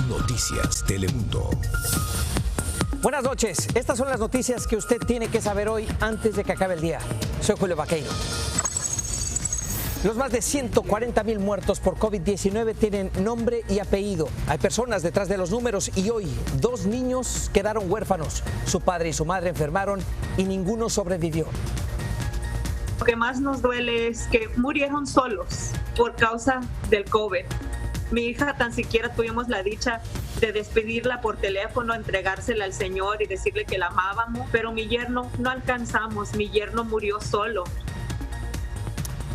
Noticias Telemundo. Buenas noches. Estas son las noticias que usted tiene que saber hoy antes de que acabe el día. Soy Julio Vaqueiro. Los más de 140,000 muertos por COVID-19 tienen nombre y apellido. Hay personas detrás de los números y hoy 2 niños quedaron huérfanos. Su padre y su madre enfermaron y ninguno sobrevivió. Lo que más nos duele es que murieron solos por causa del COVID. Mi hija tan siquiera tuvimos la dicha de despedirla por teléfono, entregársela al Señor y decirle que la amábamos, pero mi yerno no alcanzamos, mi yerno murió solo.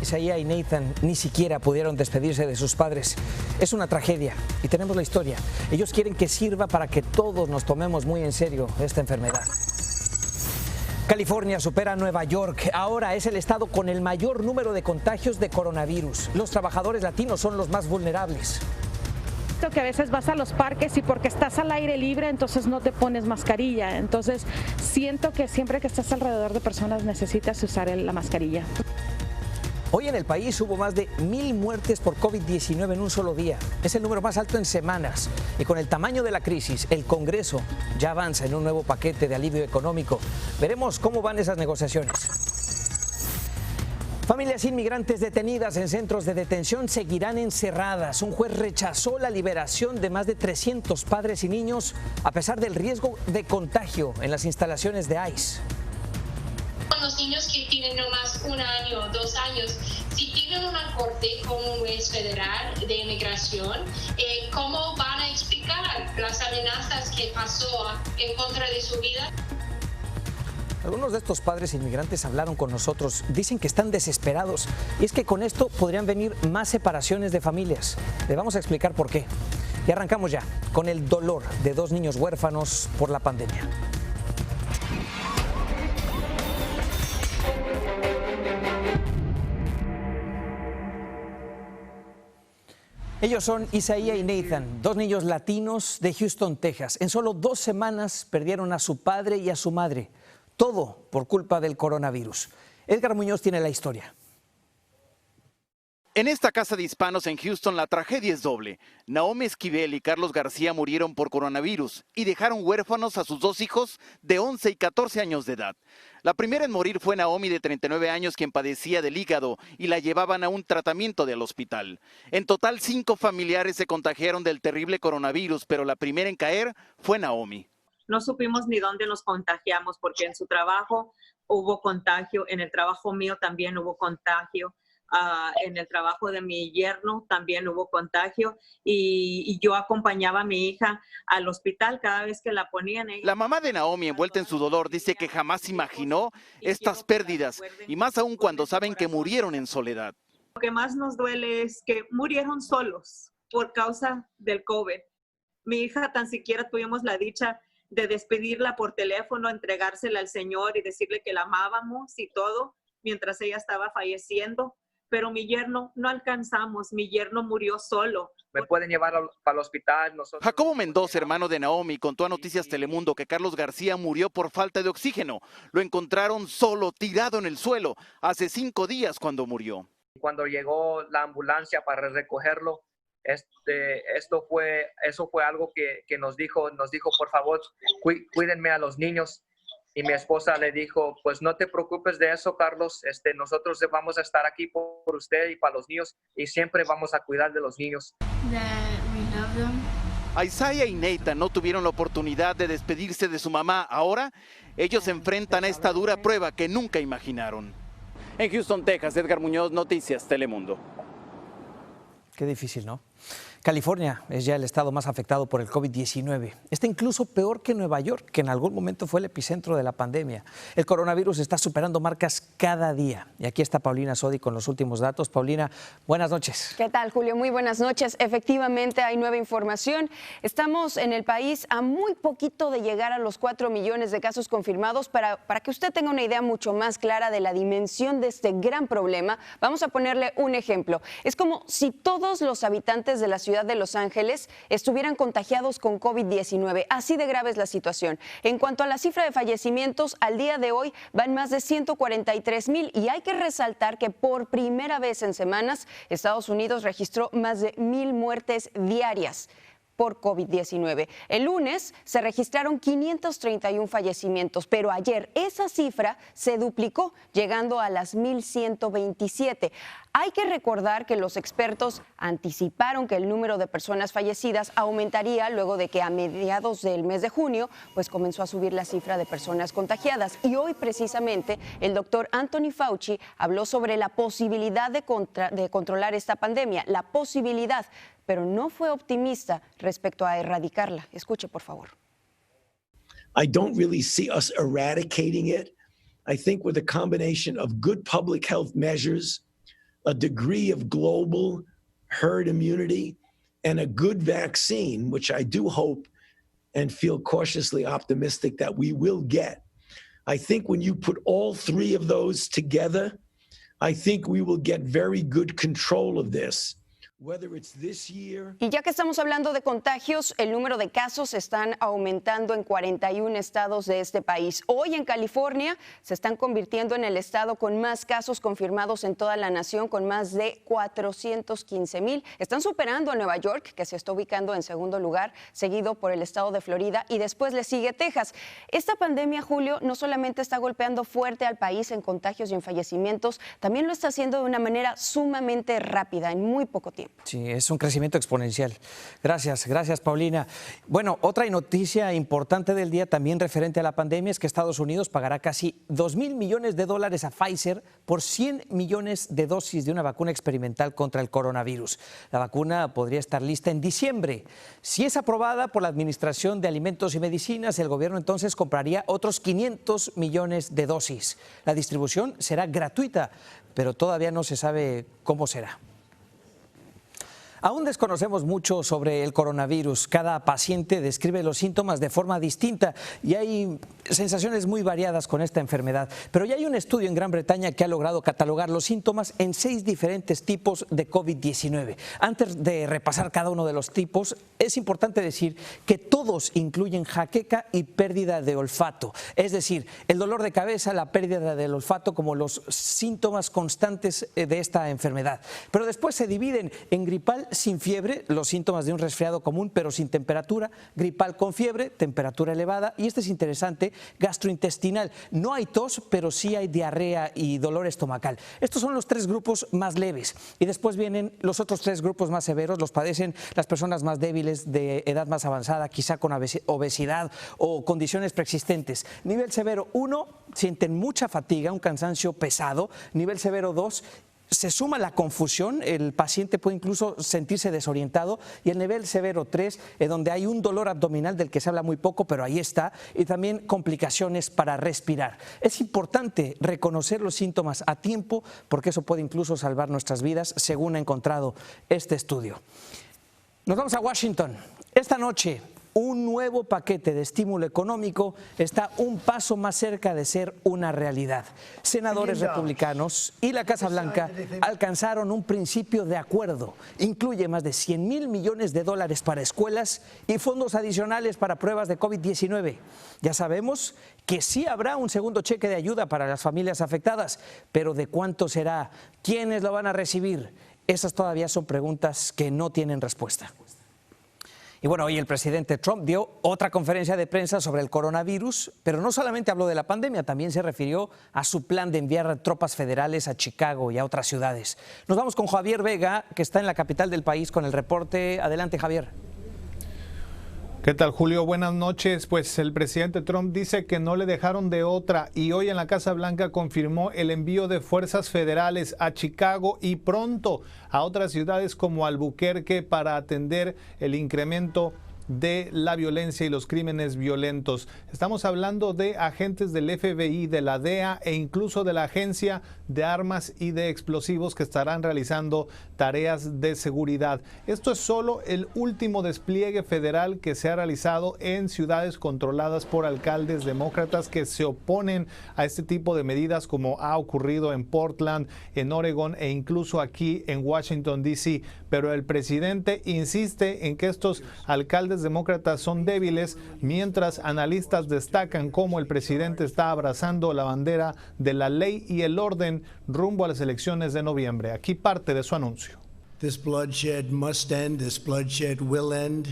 Isaías y Nathan ni siquiera pudieron despedirse de sus padres. Es una tragedia y tenemos la historia. Ellos quieren que sirva para que todos nos tomemos muy en serio esta enfermedad. California supera a Nueva York. Ahora es el estado con el mayor número de contagios de coronavirus. Los trabajadores latinos son los más vulnerables. Que a veces vas a los parques y porque estás al aire libre entonces no te pones mascarilla. Entonces siento que siempre que estás alrededor de personas necesitas usar la mascarilla. Hoy en el país hubo más de 1,000 muertes por COVID-19 en un solo día. Es el número más alto en semanas. Y con el tamaño de la crisis, el Congreso ya avanza en un nuevo paquete de alivio económico. Veremos cómo van esas negociaciones. Familias inmigrantes detenidas en centros de detención seguirán encerradas. Un juez rechazó la liberación de más de 300 padres y niños a pesar del riesgo de contagio en las instalaciones de ICE. Los niños que tienen nomás 1 año, 2 años, si tienen una corte como un juez federal de inmigración, ¿cómo van a explicar las amenazas que pasó en contra de su vida? Algunos de estos padres inmigrantes hablaron con nosotros, dicen que están desesperados y es que con esto podrían venir más separaciones de familias. Le vamos a explicar por qué. Y arrancamos ya con el dolor de 2 niños huérfanos por la pandemia. Ellos son Isaías y Nathan, 2 niños latinos de Houston, Texas. En solo 2 semanas perdieron a su padre y a su madre. Todo por culpa del coronavirus. Edgar Muñoz tiene la historia. En esta casa de hispanos en Houston la tragedia es doble. Naomi Esquivel y Carlos García murieron por coronavirus y dejaron huérfanos a sus 2 hijos de 11 y 14 años de edad. La primera en morir fue Naomi, de 39 años, quien padecía del hígado y la llevaban a un tratamiento del hospital. En total 5 familiares se contagiaron del terrible coronavirus, pero la primera en caer fue Naomi. No supimos ni dónde nos contagiamos porque en su trabajo hubo contagio, en el trabajo mío también hubo contagio. En el trabajo de mi yerno también hubo contagio y yo acompañaba a mi hija al hospital cada vez que la ponían. La mamá de Naomi, envuelta en su dolor, dice que jamás imaginó estas pérdidas y más aún cuando saben que murieron en soledad. Lo que más nos duele es que murieron solos por causa del COVID. Mi hija tan siquiera tuvimos la dicha de despedirla por teléfono, entregársela al Señor y decirle que la amábamos y todo mientras ella estaba falleciendo. Pero mi yerno no alcanzamos, mi yerno murió solo. Me pueden llevar al hospital. Jacobo Mendoza, hermano de Naomi, contó a Noticias Telemundo que Carlos García murió por falta de oxígeno. Lo encontraron solo, tirado en el suelo, hace 5 días cuando murió. Cuando llegó la ambulancia para recogerlo, eso fue algo que nos dijo, por favor, cuídenme a los niños. Y mi esposa le dijo, pues no te preocupes de eso, Carlos, nosotros vamos a estar aquí por usted y para los niños y siempre vamos a cuidar de los niños. Isaías y Nathan no tuvieron la oportunidad de despedirse de su mamá. Ahora ellos se enfrentan a esta dura prueba que nunca imaginaron. En Houston, Texas, Edgar Muñoz, Noticias Telemundo. Qué difícil, ¿no? California es ya el estado más afectado por el COVID-19. Está incluso peor que Nueva York, que en algún momento fue el epicentro de la pandemia. El coronavirus está superando marcas cada día. Y aquí está Paulina Sodi con los últimos datos. Paulina, buenas noches. ¿Qué tal, Julio? Muy buenas noches. Efectivamente, hay nueva información. Estamos en el país a muy poquito de llegar a los 4 millones de casos confirmados. Para que usted tenga una idea mucho más clara de la dimensión de este gran problema, vamos a ponerle un ejemplo. Es como si todos los habitantes de la ciudad de Los Ángeles estuvieran contagiados con COVID-19. Así de grave es la situación. En cuanto a la cifra de fallecimientos, al día de hoy van más de 143,000 y hay que resaltar que por primera vez en semanas Estados Unidos registró más de 1,000 muertes diarias por COVID-19. El lunes se registraron 531 fallecimientos, pero ayer esa cifra se duplicó, llegando a las 1,127. Hay que recordar que los expertos anticiparon que el número de personas fallecidas aumentaría luego de que a mediados del mes de junio pues comenzó a subir la cifra de personas contagiadas. Y hoy precisamente el doctor Anthony Fauci habló sobre la posibilidad de controlar esta pandemia, la posibilidad, pero no fue optimista respecto a erradicarla. Escuche, por favor. I don't really see us eradicating it. I think with a combination of good public health measures, a degree of global herd immunity, and a good vaccine, which I do hope and feel cautiously optimistic that we will get. I think when you put all three of those together, I think we will get very good control of this. Y ya que estamos hablando de contagios, el número de casos están aumentando en 41 estados de este país. Hoy en California se están convirtiendo en el estado con más casos confirmados en toda la nación, con más de 415,000. Están superando a Nueva York, que se está ubicando en segundo lugar, seguido por el estado de Florida, y después le sigue Texas. Esta pandemia, Julio, no solamente está golpeando fuerte al país en contagios y en fallecimientos, también lo está haciendo de una manera sumamente rápida, en muy poco tiempo. Sí, es un crecimiento exponencial. Gracias, Paulina. Bueno, otra noticia importante del día también referente a la pandemia es que Estados Unidos pagará casi $2,000 millones a Pfizer por 100 millones de dosis de una vacuna experimental contra el coronavirus. La vacuna podría estar lista en diciembre. Si es aprobada por la Administración de Alimentos y Medicinas, el gobierno entonces compraría otros 500 millones de dosis. La distribución será gratuita, pero todavía no se sabe cómo será. Aún desconocemos mucho sobre el coronavirus. Cada paciente describe los síntomas de forma distinta y hay sensaciones muy variadas con esta enfermedad. Pero ya hay un estudio en Gran Bretaña que ha logrado catalogar los síntomas en 6 diferentes tipos de COVID-19. Antes de repasar cada uno de los tipos, es importante decir que todos incluyen jaqueca y pérdida de olfato. Es decir, el dolor de cabeza, la pérdida del olfato como los síntomas constantes de esta enfermedad. Pero después se dividen en gripal sin fiebre, los síntomas de un resfriado común pero sin temperatura, gripal con fiebre, temperatura elevada, y este es interesante, gastrointestinal. No hay tos, pero sí hay diarrea y dolor estomacal. Estos son los 3 grupos más leves. Y después vienen los otros 3 grupos más severos, los padecen las personas más débiles de edad más avanzada, quizá con obesidad o condiciones preexistentes. Nivel severo 1, sienten mucha fatiga, un cansancio pesado. Nivel severo 2, se suma la confusión, el paciente puede incluso sentirse desorientado, y el nivel severo 3, donde hay un dolor abdominal del que se habla muy poco, pero ahí está, y también complicaciones para respirar. Es importante reconocer los síntomas a tiempo porque eso puede incluso salvar nuestras vidas, según ha encontrado este estudio. Nos vamos a Washington. Esta noche, un nuevo paquete de estímulo económico está un paso más cerca de ser una realidad. Senadores republicanos y la Casa Blanca alcanzaron un principio de acuerdo. Incluye más de $100,000 millones para escuelas y fondos adicionales para pruebas de COVID-19. Ya sabemos que sí habrá un segundo cheque de ayuda para las familias afectadas, pero ¿de cuánto será? ¿Quiénes lo van a recibir? Esas todavía son preguntas que no tienen respuesta. Y bueno, hoy el presidente Trump dio otra conferencia de prensa sobre el coronavirus, pero no solamente habló de la pandemia, también se refirió a su plan de enviar tropas federales a Chicago y a otras ciudades. Nos vamos con Javier Vega, que está en la capital del país, con el reporte. Adelante, Javier. ¿Qué tal, Julio? Buenas noches. Pues el presidente Trump dice que no le dejaron de otra y hoy en la Casa Blanca confirmó el envío de fuerzas federales a Chicago y pronto a otras ciudades como Albuquerque para atender el incremento de la violencia y los crímenes violentos. Estamos hablando de agentes del FBI, de la DEA e incluso de la Agencia de Armas y de Explosivos que estarán realizando tareas de seguridad. Esto es solo el último despliegue federal que se ha realizado en ciudades controladas por alcaldes demócratas que se oponen a este tipo de medidas, como ha ocurrido en Portland, en Oregon e incluso aquí en Washington, D.C. Pero el presidente insiste en que estos alcaldes demócratas son débiles, mientras analistas destacan cómo el presidente está abrazando la bandera de la ley y el orden rumbo a las elecciones de noviembre. Aquí parte de su anuncio. This bloodshed must end. This bloodshed will end.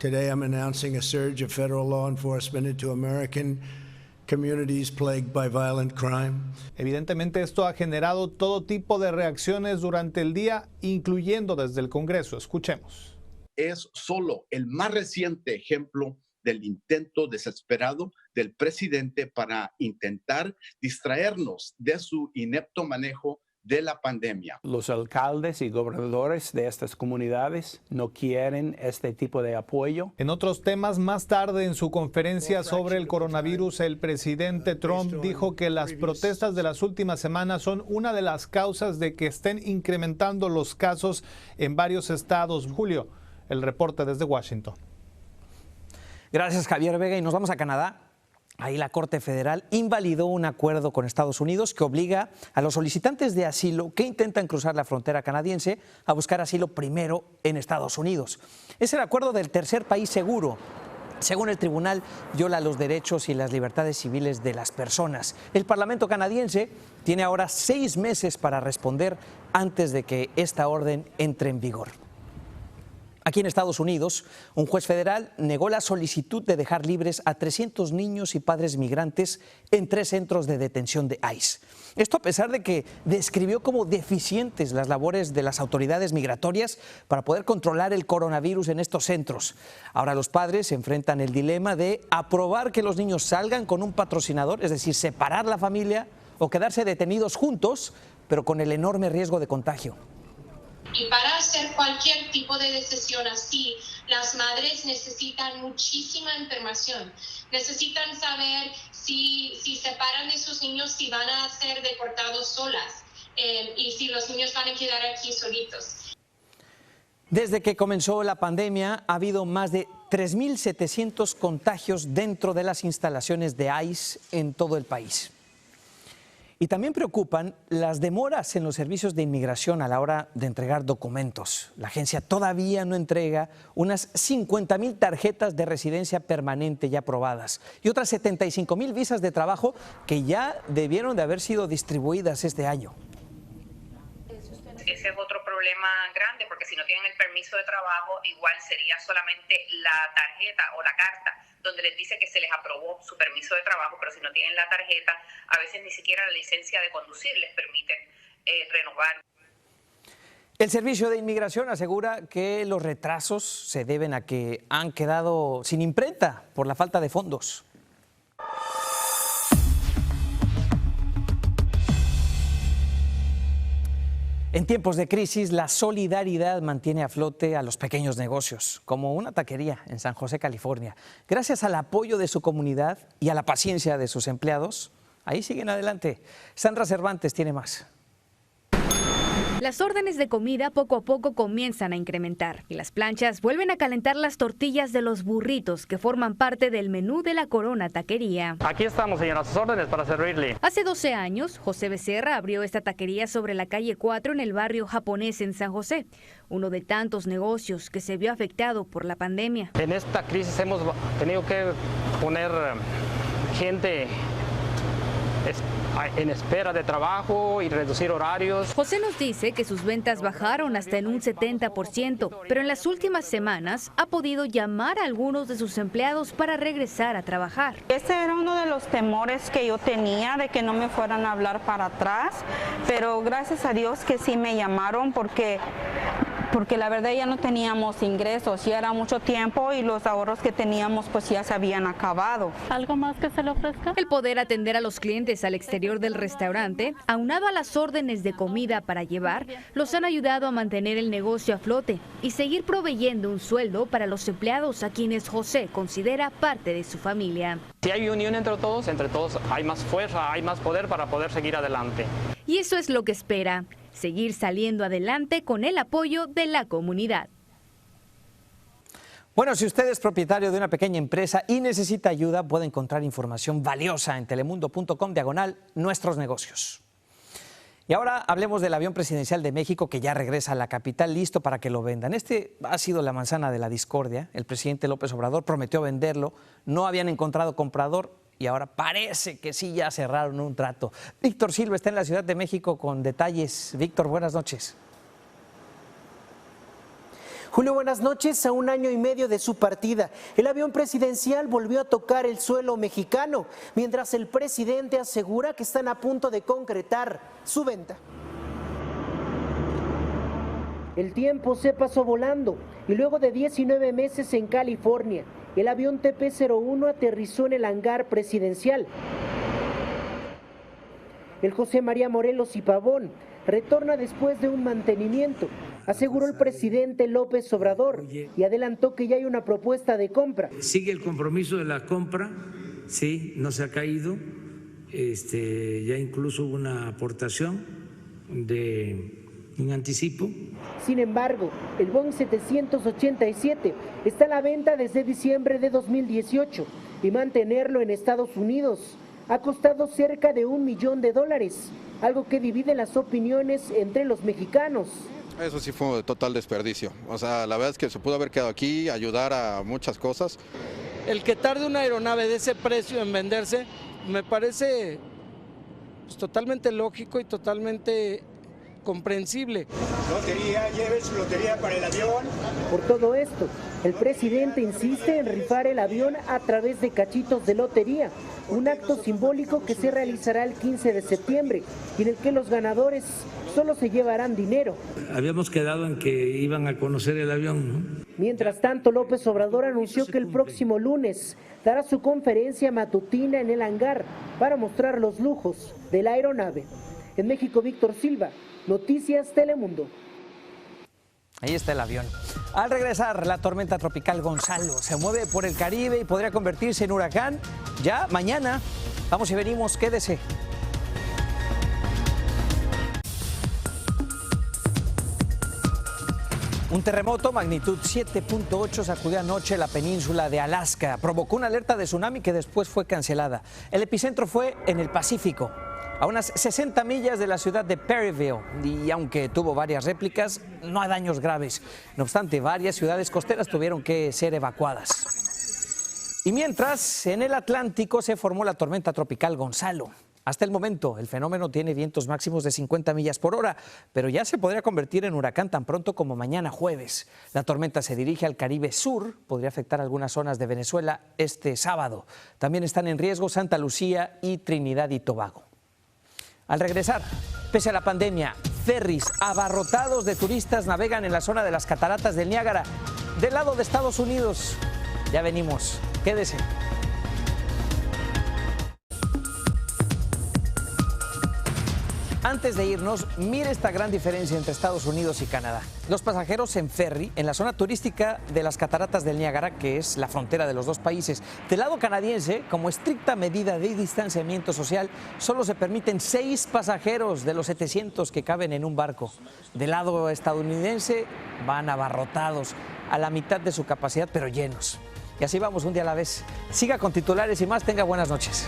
Today I'm announcing a surge of federal law enforcement into American communities plagued by violent crime. Evidentemente esto ha generado todo tipo de reacciones durante el día, incluyendo desde el Congreso. Escuchemos. Es solo el más reciente ejemplo del intento desesperado del presidente para intentar distraernos de su inepto manejo de la pandemia. Los alcaldes y gobernadores de estas comunidades no quieren este tipo de apoyo. En otros temas, más tarde en su conferencia sobre el coronavirus, el presidente Trump dijo que las protestas de las últimas semanas son una de las causas de que estén incrementando los casos en varios estados. Julio, el reporte desde Washington. Gracias, Javier Vega. Y nos vamos a Canadá. Ahí la Corte Federal invalidó un acuerdo con Estados Unidos que obliga a los solicitantes de asilo que intentan cruzar la frontera canadiense a buscar asilo primero en Estados Unidos. Es el acuerdo del tercer país seguro. Según el tribunal, viola los derechos y las libertades civiles de las personas. El Parlamento canadiense tiene ahora 6 meses para responder antes de que esta orden entre en vigor. Aquí en Estados Unidos, un juez federal negó la solicitud de dejar libres a 300 niños y padres migrantes en 3 centros de detención de ICE. Esto a pesar de que describió como deficientes las labores de las autoridades migratorias para poder controlar el coronavirus en estos centros. Ahora los padres enfrentan el dilema de aprobar que los niños salgan con un patrocinador, es decir, separar la familia, o quedarse detenidos juntos, pero con el enorme riesgo de contagio. Y para hacer cualquier tipo de decisión así, las madres necesitan muchísima información. Necesitan saber si separan de sus niños, si van a ser deportados solas y si los niños van a quedar aquí solitos. Desde que comenzó la pandemia ha habido más de 3.700 contagios dentro de las instalaciones de ICE en todo el país. Y también preocupan las demoras en los servicios de inmigración a la hora de entregar documentos. La agencia todavía no entrega unas 50,000 tarjetas de residencia permanente ya aprobadas y otras 75,000 visas de trabajo que ya debieron de haber sido distribuidas este año. Ese es otro problema grande, porque si no tienen el permiso de trabajo, igual sería solamente la tarjeta o la carta donde les dice que se les aprobó su permiso de trabajo, pero si no tienen la tarjeta, a veces ni siquiera la licencia de conducir les permite renovar. El Servicio de Inmigración asegura que los retrasos se deben a que han quedado sin imprenta por la falta de fondos. En tiempos de crisis, la solidaridad mantiene a flote a los pequeños negocios, como una taquería en San José, California. Gracias al apoyo de su comunidad y a la paciencia de sus empleados, ahí siguen adelante. Sandra Cervantes tiene más. Las órdenes de comida poco a poco comienzan a incrementar y las planchas vuelven a calentar las tortillas de los burritos que forman parte del menú de la Corona Taquería. Aquí estamos, señora, a sus órdenes para servirle. Hace 12 años, José Becerra abrió esta taquería sobre la calle 4 en el barrio japonés en San José, uno de tantos negocios que se vio afectado por la pandemia. En esta crisis hemos tenido que poner gente en espera de trabajo y reducir horarios. José nos dice que sus ventas bajaron hasta en un 70%, pero en las últimas semanas ha podido llamar a algunos de sus empleados para regresar a trabajar. Ese era uno de los temores que yo tenía, de que no me fueran a hablar para atrás, pero gracias a Dios que sí me llamaron porque la verdad ya no teníamos ingresos, ya era mucho tiempo y los ahorros que teníamos pues ya se habían acabado. ¿Algo más que se le ofrezca? El poder atender a los clientes al exterior del restaurante, aunado a las órdenes de comida para llevar, los han ayudado a mantener el negocio a flote y seguir proveyendo un sueldo para los empleados a quienes José considera parte de su familia. Si hay unión entre todos hay más fuerza, hay más poder para poder seguir adelante. Y eso es lo que espera, seguir saliendo adelante con el apoyo de la comunidad. Bueno, si usted es propietario de una pequeña empresa y necesita ayuda, puede encontrar información valiosa en telemundo.com/nuestros negocios. Y ahora hablemos del avión presidencial de México que ya regresa a la capital, listo para que lo vendan. Este ha sido la manzana de la discordia. El presidente López Obrador prometió venderlo, no habían encontrado comprador y ahora parece que sí ya cerraron un trato. Víctor Silva está en la Ciudad de México con detalles. Víctor, buenas noches. Julio, buenas noches. A 1 año y medio de su partida, el avión presidencial volvió a tocar el suelo mexicano, mientras el presidente asegura que están a punto de concretar su venta. El tiempo se pasó volando y luego de 19 meses en California, el avión TP-01 aterrizó en el hangar presidencial. El José María Morelos y Pavón retorna después de un mantenimiento, aseguró el presidente López Obrador, y adelantó que ya hay una propuesta de compra. Sigue el compromiso de la compra, sí, no se ha caído, ya incluso hubo una aportación de un anticipo. Sin embargo, el Boeing 787 está a la venta desde diciembre de 2018 y mantenerlo en Estados Unidos ha costado cerca de $1 millón, algo que divide las opiniones entre los mexicanos. Eso sí fue un total desperdicio. O sea, la verdad es que se pudo haber quedado aquí, ayudar a muchas cosas. El que tarde una aeronave de ese precio en venderse me parece pues, totalmente lógico y totalmente comprensible. Lotería, lleve su lotería para el avión. Por todo esto, el presidente insiste en rifar el avión a través de cachitos de lotería, un acto simbólico que se realizará el 15 de septiembre y en el que los ganadores solo se llevarán dinero. Habíamos quedado en que iban a conocer el avión, ¿no? Mientras tanto, López Obrador anunció que el próximo lunes dará su conferencia matutina en el hangar para mostrar los lujos de la aeronave. En México, Víctor Silva, Noticias Telemundo. Ahí está el avión. Al regresar, la tormenta tropical Gonzalo se mueve por el Caribe y podría convertirse en huracán ya mañana. Vamos y venimos, quédese. Un terremoto magnitud 7.8 sacudió anoche la península de Alaska. Provocó una alerta de tsunami que después fue cancelada. El epicentro fue en el Pacífico, a unas 60 millas de la ciudad de Perryville, y aunque tuvo varias réplicas, no hay daños graves. No obstante, varias ciudades costeras tuvieron que ser evacuadas. Y mientras, en el Atlántico se formó la tormenta tropical Gonzalo. Hasta el momento, el fenómeno tiene vientos máximos de 50 millas por hora, pero ya se podría convertir en huracán tan pronto como mañana jueves. La tormenta se dirige al Caribe Sur, podría afectar algunas zonas de Venezuela este sábado. También están en riesgo Santa Lucía y Trinidad y Tobago. Al regresar, pese a la pandemia, ferries abarrotados de turistas navegan en la zona de las cataratas del Niágara, del lado de Estados Unidos. Ya venimos, quédese. Antes de irnos, mire esta gran diferencia entre Estados Unidos y Canadá. Los pasajeros en ferry en la zona turística de las cataratas del Niágara, que es la frontera de los dos países. Del lado canadiense, como estricta medida de distanciamiento social, solo se permiten 6 pasajeros de los 700 que caben en un barco. Del lado estadounidense van abarrotados a la mitad de su capacidad, pero llenos. Y así vamos un día a la vez. Siga con titulares y más, tenga buenas noches.